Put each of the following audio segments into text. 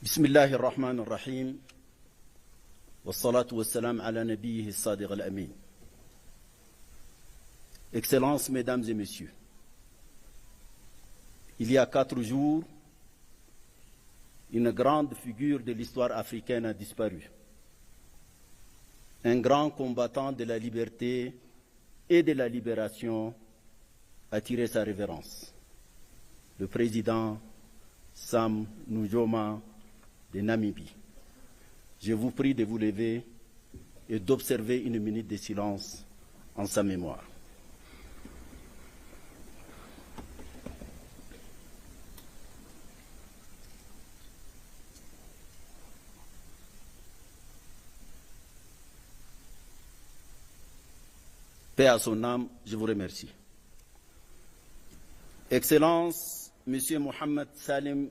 بسم الله الرحمن الرحيم والصلاة والسلام على نبيه الصادق الأمين. Excellences, Mesdames et Messieurs, il y a 4 jours, une grande figure de l'histoire africaine a disparu. Un grand combattant de la liberté et de la libération a tiré sa révérence. Le président Sam Nujoma de Namibie. Je vous prie de vous lever et d'observer une minute de silence en sa mémoire. Paix à son âme, je vous remercie. Excellences, Monsieur Mohamed Salim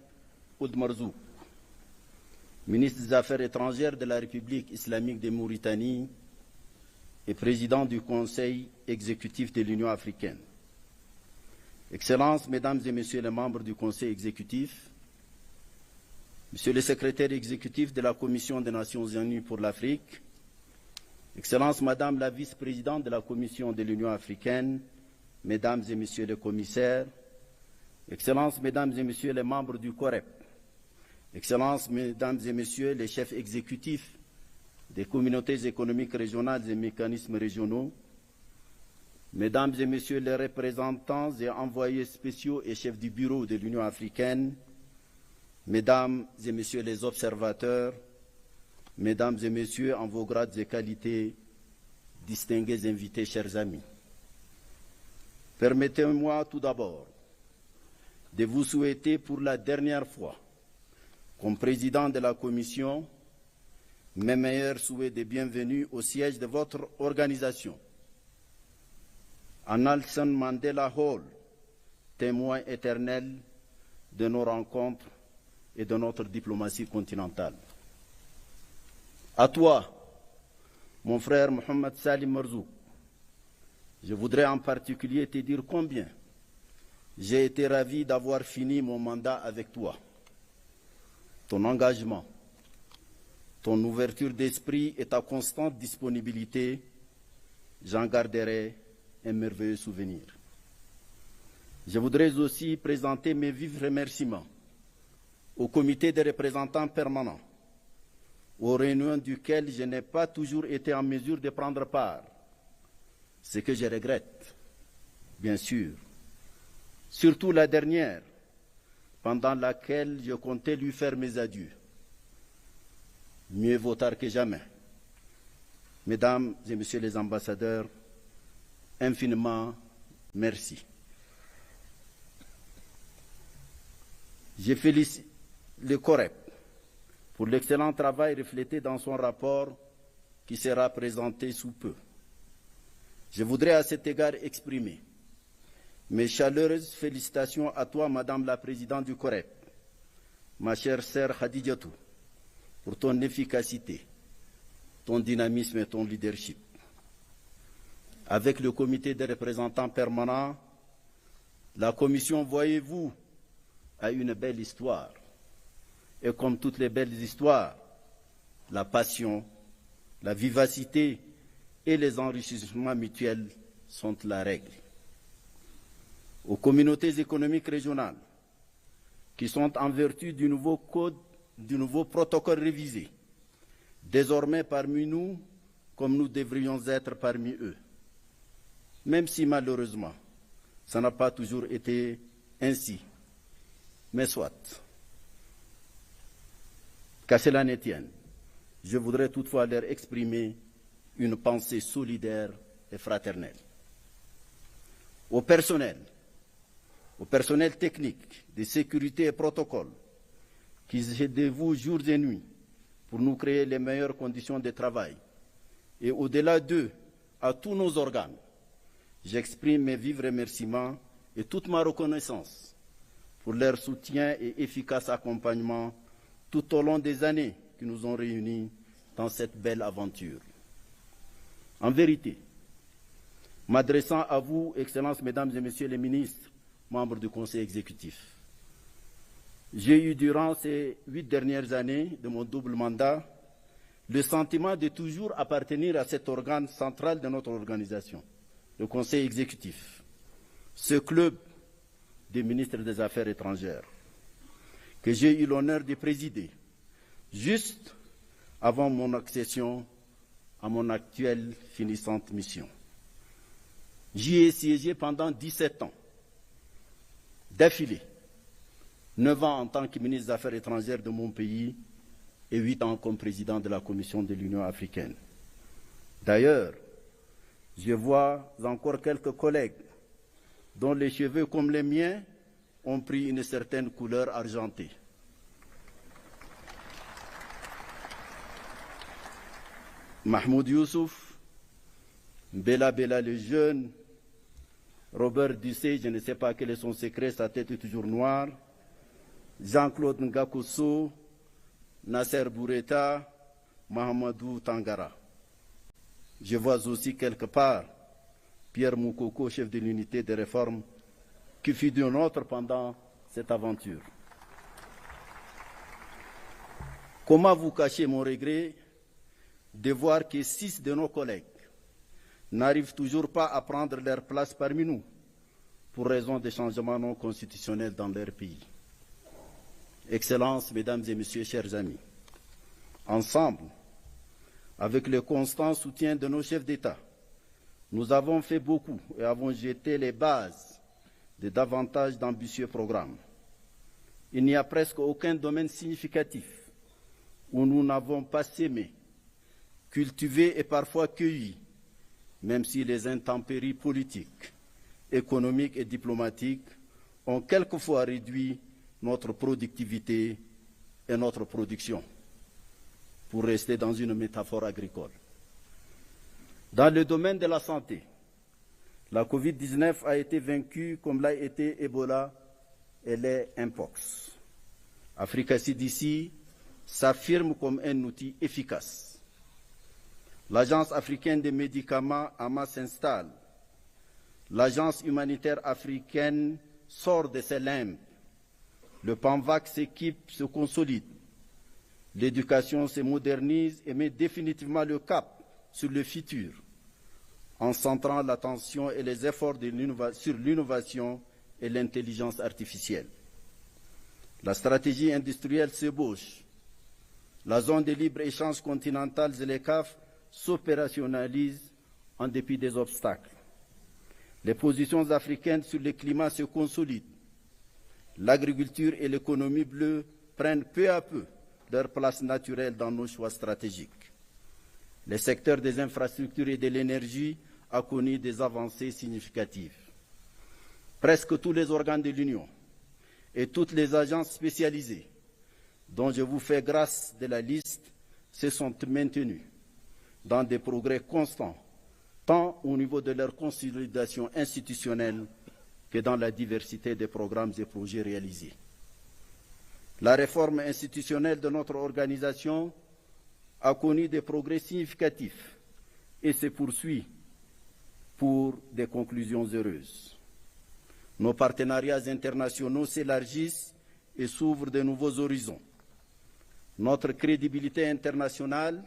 Ould Marzouk, ministre des Affaires étrangères de la République islamique de Mauritanie et président du Conseil exécutif de l'Union africaine. Excellences, Mesdames et Messieurs les membres du Conseil exécutif, Monsieur le secrétaire exécutif de la Commission des Nations Unies pour l'Afrique, Excellences, Madame la vice-présidente de la Commission de l'Union africaine, Mesdames et Messieurs les commissaires, Excellences, Mesdames et Messieurs les membres du COREP, Excellences, Mesdames et Messieurs les chefs exécutifs des communautés économiques régionales et mécanismes régionaux, Mesdames et Messieurs les représentants et envoyés spéciaux et chefs du bureau de l'Union africaine, Mesdames et Messieurs les observateurs, Mesdames et Messieurs en vos grades et qualités, distingués invités, chers amis. Permettez-moi tout d'abord de vous souhaiter pour la dernière fois, comme président de la Commission, mes meilleurs souhaits de bienvenue au siège de votre organisation, à Nelson Mandela Hall, témoin éternel de nos rencontres et de notre diplomatie continentale. À toi, mon frère Mohamed Salim Marzouk, je voudrais en particulier te dire combien j'ai été ravi d'avoir fini mon mandat avec toi. Ton engagement, ton ouverture d'esprit et ta constante disponibilité, j'en garderai un merveilleux souvenir. Je voudrais aussi présenter mes vifs remerciements au comité des représentants permanents, aux réunions duquel je n'ai pas toujours été en mesure de prendre part, ce que je regrette, bien sûr. Surtout la dernière, pendant laquelle je comptais lui faire mes adieux. Mieux vaut tard que jamais. Mesdames et Messieurs les ambassadeurs, infiniment merci. Je félicite le COREP pour l'excellent travail reflété dans son rapport qui sera présenté sous peu. Je voudrais à cet égard exprimer mes chaleureuses félicitations à toi, Madame la Présidente du COREP, ma chère sœur Khadijatou, pour ton efficacité, ton dynamisme et ton leadership. Avec le comité des représentants permanents, la Commission, voyez-vous, a une belle histoire. Et comme toutes les belles histoires, la passion, la vivacité et les enrichissements mutuels sont la règle. Aux communautés économiques régionales, qui sont en vertu du nouveau code, du nouveau protocole révisé, désormais parmi nous, comme nous devrions être parmi eux. Même si malheureusement, ça n'a pas toujours été ainsi. Mais soit. Qu'à cela ne tienne, je voudrais toutefois leur exprimer une pensée solidaire et fraternelle. Au personnel technique, de sécurité et protocole, qui se dévoue jours et nuits pour nous créer les meilleures conditions de travail. Et au-delà d'eux, à tous nos organes, j'exprime mes vifs remerciements et toute ma reconnaissance pour leur soutien et efficace accompagnement tout au long des années qui nous ont réunis dans cette belle aventure. En vérité, m'adressant à vous, Excellences, Mesdames et Messieurs les ministres, membres du Conseil exécutif, J'ai eu durant ces 8 dernières années de mon double mandat le sentiment de toujours appartenir à cet organe central de notre organisation, le Conseil exécutif, ce club des ministres des Affaires étrangères, que j'ai eu l'honneur de présider, juste avant mon accession à mon actuelle finissante mission. J'y ai siégé pendant 17 ans, d'affilée, 9 ans en tant que ministre des Affaires étrangères de mon pays et 8 ans comme président de la Commission de l'Union africaine. D'ailleurs, je vois encore quelques collègues dont les cheveux, comme les miens, ont pris une certaine couleur argentée. Mahmoud Youssouf, Bella Bella le jeune, Robert Dussé, je ne sais pas quel est son secret, sa tête est toujours noire, Jean-Claude Ngakosso, Nasser Boureta, Mahamadou Tangara. Je vois aussi quelque part Pierre Moukoko, chef de l'unité de réforme, qui fut du nôtre pendant cette aventure. Comment vous cacher mon regret de voir que 6 de nos collègues n'arrivent toujours pas à prendre leur place parmi nous pour raison de changements non constitutionnels dans leur pays. Excellences, Mesdames et Messieurs, chers amis, ensemble, avec le constant soutien de nos chefs d'État, nous avons fait beaucoup et avons jeté les bases de davantage d'ambitieux programmes. Il n'y a presque aucun domaine significatif où nous n'avons pas sémé, cultivé et parfois cueilli, même si les intempéries politiques, économiques et diplomatiques ont quelquefois réduit notre productivité et notre production, pour rester dans une métaphore agricole. Dans le domaine de la santé, la Covid-19 a été vaincue comme l'a été Ebola et les Mpox. Africa CDC s'affirme comme un outil efficace. L'Agence africaine des médicaments, AMA, s'installe. L'Agence humanitaire africaine sort de ses limbes. Le PAMVAC s'équipe, se consolide. L'éducation se modernise et met définitivement le cap sur le futur, en centrant l'attention et les efforts sur l'innovation et l'intelligence artificielle. La stratégie industrielle s'ébauche. La zone de libre-échange continentale et les CAF s'opérationnalisent en dépit des obstacles. Les positions africaines sur le climat se consolident. L'agriculture et l'économie bleue prennent peu à peu leur place naturelle dans nos choix stratégiques. Le secteur des infrastructures et de l'énergie a connu des avancées significatives. Presque tous les organes de l'Union et toutes les agences spécialisées, dont je vous fais grâce de la liste, se sont maintenus dans des progrès constants, tant au niveau de leur consolidation institutionnelle que dans la diversité des programmes et projets réalisés. La réforme institutionnelle de notre organisation a connu des progrès significatifs et se poursuit pour des conclusions heureuses. Nos partenariats internationaux s'élargissent et s'ouvrent de nouveaux horizons. Notre crédibilité internationale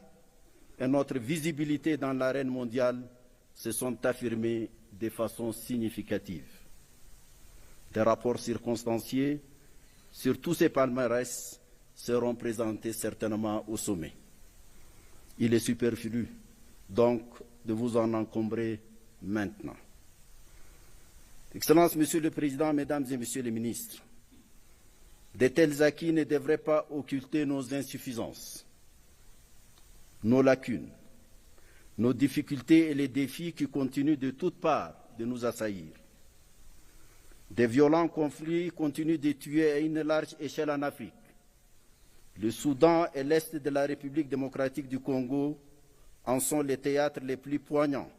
et notre visibilité dans l'arène mondiale se sont affirmées de façon significative. Des rapports circonstanciés sur tous ces palmarès seront présentés certainement au sommet. Il est superflu, donc, de vous en encombrer maintenant. Excellences, Monsieur le Président, Mesdames et Messieurs les ministres, de tels acquis ne devraient pas occulter nos insuffisances, nos lacunes, nos difficultés et les défis qui continuent de toutes parts de nous assaillir. Des violents conflits continuent de tuer à une large échelle en Afrique. Le Soudan et l'Est de la République démocratique du Congo en sont les théâtres les plus poignants,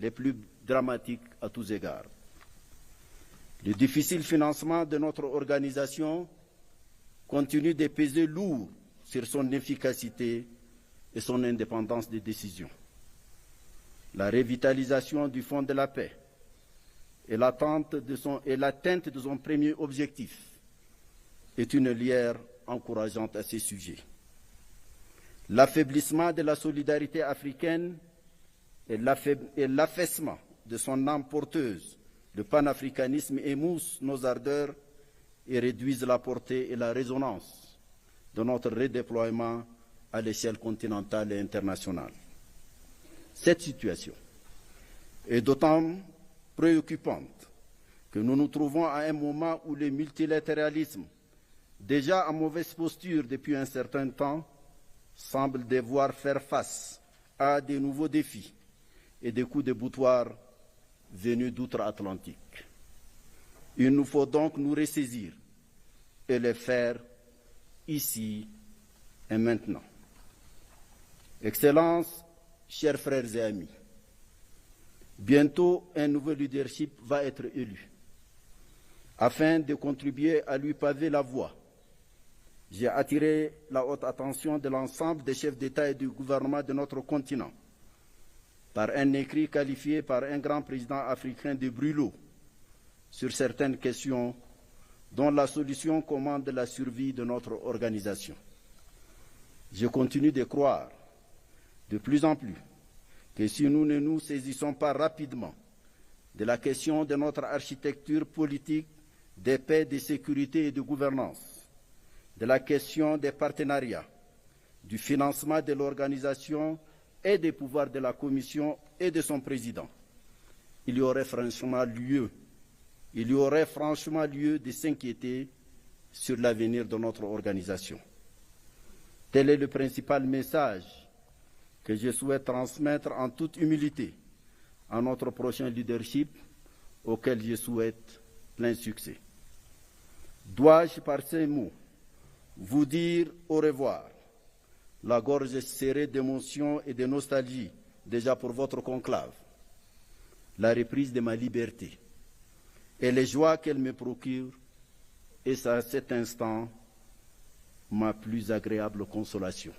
les plus dramatiques à tous égards. Le difficile financement de notre organisation continue de peser lourd sur son efficacité et son indépendance de décision. La revitalisation du Fonds de la paix et l'atteinte de son premier objectif, est une lueur encourageante à ces sujets. L'affaiblissement de la solidarité africaine et l'affaissement de son âme porteuse, le panafricanisme émousse nos ardeurs et réduisent la portée et la résonance de notre redéploiement à l'échelle continentale et internationale. Cette situation est d'autant préoccupante que nous nous trouvons à un moment où le multilatéralisme, déjà en mauvaise posture depuis un certain temps, semble devoir faire face à de nouveaux défis et des coups de boutoir venus d'outre-Atlantique. Il nous faut donc nous ressaisir et le faire ici et maintenant. Excellences, chers frères et amis, bientôt un nouveau leadership va être élu. Afin de contribuer à lui paver la voie, j'ai attiré la haute attention de l'ensemble des chefs d'État et de gouvernement de notre continent par un écrit qualifié par un grand président africain de brûlot sur certaines questions dont la solution commande la survie de notre organisation. Je continue de croire de plus en plus que si nous ne nous saisissons pas rapidement de la question de notre architecture politique, de paix, de sécurité et de gouvernance, de la question des partenariats, du financement de l'organisation et des pouvoirs de la Commission et de son président, il y aurait franchement lieu de s'inquiéter sur l'avenir de notre organisation. Tel est le principal message que je souhaite transmettre en toute humilité à notre prochain leadership, auquel je souhaite plein succès. Dois-je par ces mots vous dire au revoir, la gorge serrée d'émotion et de nostalgie déjà pour votre conclave, la reprise de ma liberté et les joies qu'elle me procure, et c'est à cet instant ma plus agréable consolation.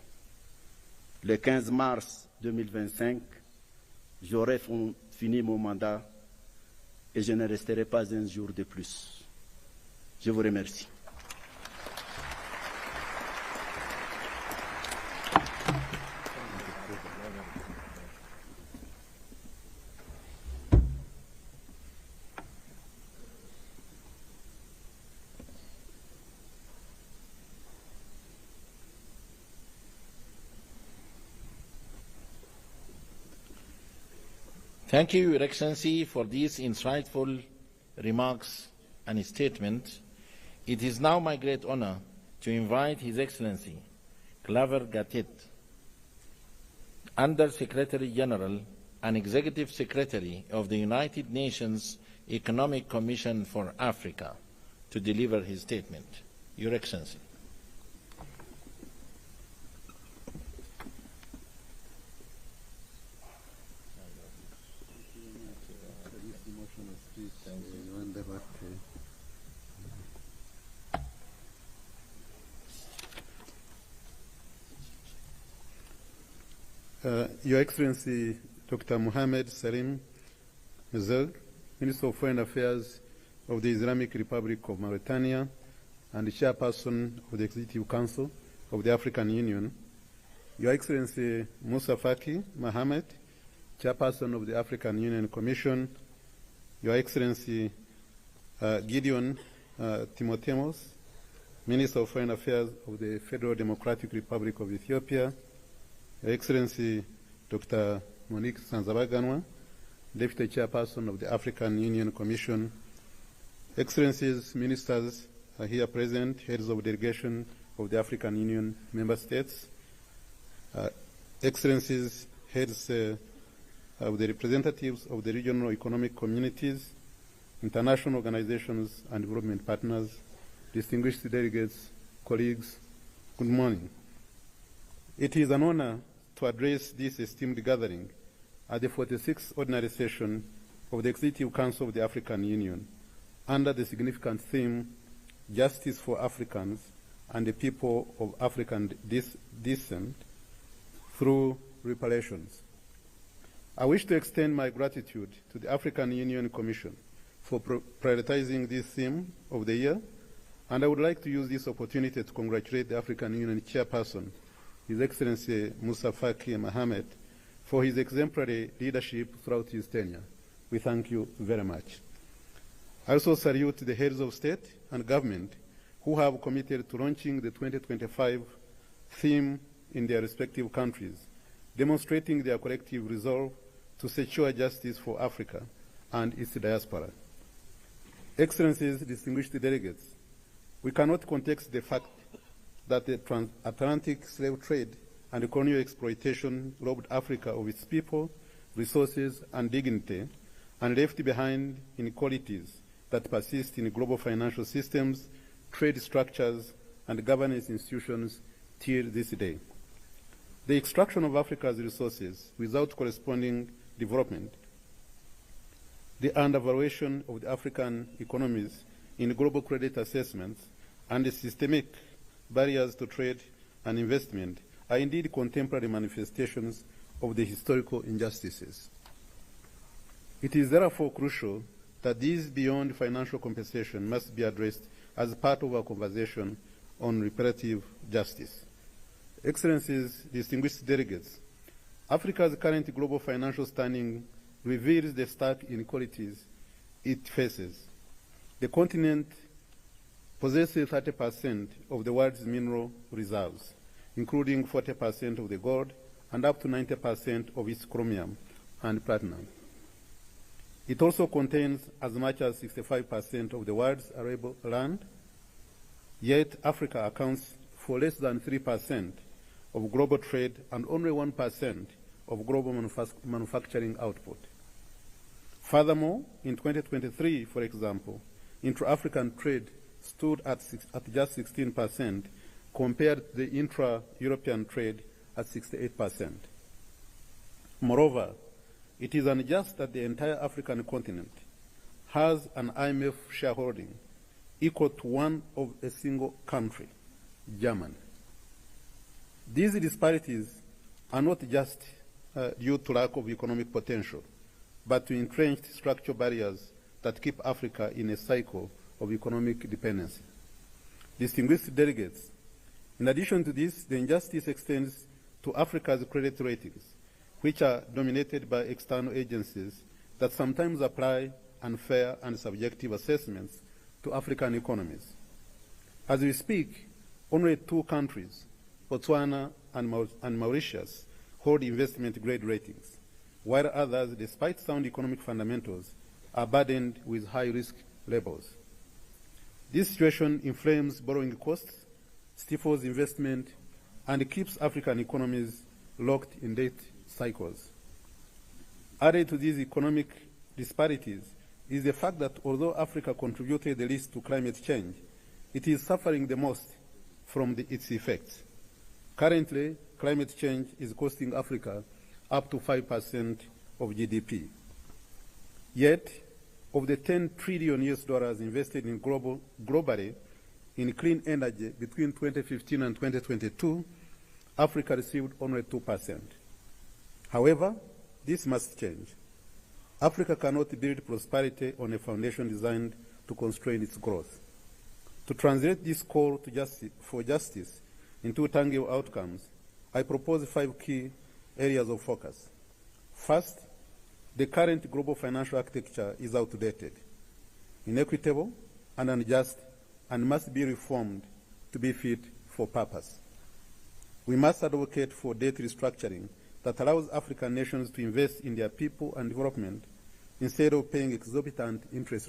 Le 15 mars 2025, j'aurai fini mon mandat et je ne resterai pas un jour de plus. Je vous remercie. Thank you, Your Excellency, for these insightful remarks and statement. It is now my great honor to invite His Excellency Claver Gatet, Under Secretary General and Executive Secretary of the United Nations Economic Commission for Africa, to deliver his statement. Your Excellency. Your Excellency, Dr. Mohamed Salim Mzeg, Minister of Foreign Affairs of the Islamic Republic of Mauritania and the Chairperson of the Executive Council of the African Union, Your Excellency Musa Faki Mohamed, Chairperson of the African Union Commission, Your Excellency Gideon Timotheos, Minister of Foreign Affairs of the Federal Democratic Republic of Ethiopia, Your Excellency Dr. Monique Sanzabaganwa, Deputy Chairperson of the African Union Commission, Excellencies, Ministers are here present, Heads of Delegation of the African Union Member States, Excellencies, Heads of the representatives of the regional economic communities, international organizations and development partners, distinguished delegates, colleagues, good morning. It is an honor to address this esteemed gathering at the 46th Ordinary Session of the Executive Council of the African Union under the significant theme, Justice for Africans and the People of African Descent through Reparations. I wish to extend my gratitude to the African Union Commission for prioritizing this theme of the year And I would like to use this opportunity to congratulate the African Union Chairperson, His Excellency Musa Faki Mohamed, for his exemplary leadership throughout his tenure. We thank you very much. I also salute the heads of state and government who have committed to launching the 2025 theme in their respective countries, demonstrating their collective resolve to secure justice for Africa and its diaspora. Excellencies, distinguished delegates, we cannot contest the fact that the transatlantic slave trade and colonial exploitation robbed Africa of its people, resources, and dignity, and left behind inequalities that persist in global financial systems, trade structures, and governance institutions till this day. The extraction of Africa's resources without corresponding development, the undervaluation of the African economies in global credit assessments, and the systemic barriers to trade and investment are indeed contemporary manifestations of the historical injustices. It is therefore crucial that these beyond financial compensation must be addressed as part of our conversation on reparative justice. Excellencies, distinguished delegates, Africa's current global financial standing reveals the stark inequalities it faces. The continent possesses 30% of the world's mineral reserves, including 40% of the gold and up to 90% of its chromium and platinum. It also contains as much as 65% of the world's arable land, yet Africa accounts for less than 3% of global trade and only 1% of global manufacturing output. Furthermore, in 2023, for example, intra-African trade stood at just 16% compared to the intra-European trade at 68%. Moreover, it is unjust that the entire African continent has an IMF shareholding equal to one of a single country, Germany. These disparities are not just due to lack of economic potential, but to entrenched structural barriers that keep Africa in a cycle of economic dependency. Distinguished delegates, in addition to this, the injustice extends to Africa's credit ratings, which are dominated by external agencies that sometimes apply unfair and subjective assessments to African economies. As we speak, only 2 countries, Botswana and Mauritius, hold investment-grade ratings, while others, despite sound economic fundamentals, are burdened with high-risk levels. This situation inflames borrowing costs, stifles investment, and keeps African economies locked in debt cycles. Added to these economic disparities is the fact that although Africa contributed the least to climate change, it is suffering the most from its effects. Currently, climate change is costing Africa up to 5% of GDP. Yet, of the $10 trillion invested in globally in clean energy between 2015 and 2022, Africa received only 2%. However, this must change. Africa cannot build prosperity on a foundation designed to constrain its growth. To translate this call for justice into tangible outcomes, I propose 5 key areas of focus. First, the current global financial architecture is outdated, inequitable, and unjust, and must be reformed to be fit for purpose. We must advocate for debt restructuring that allows African nations to invest in their people and development instead of paying exorbitant interest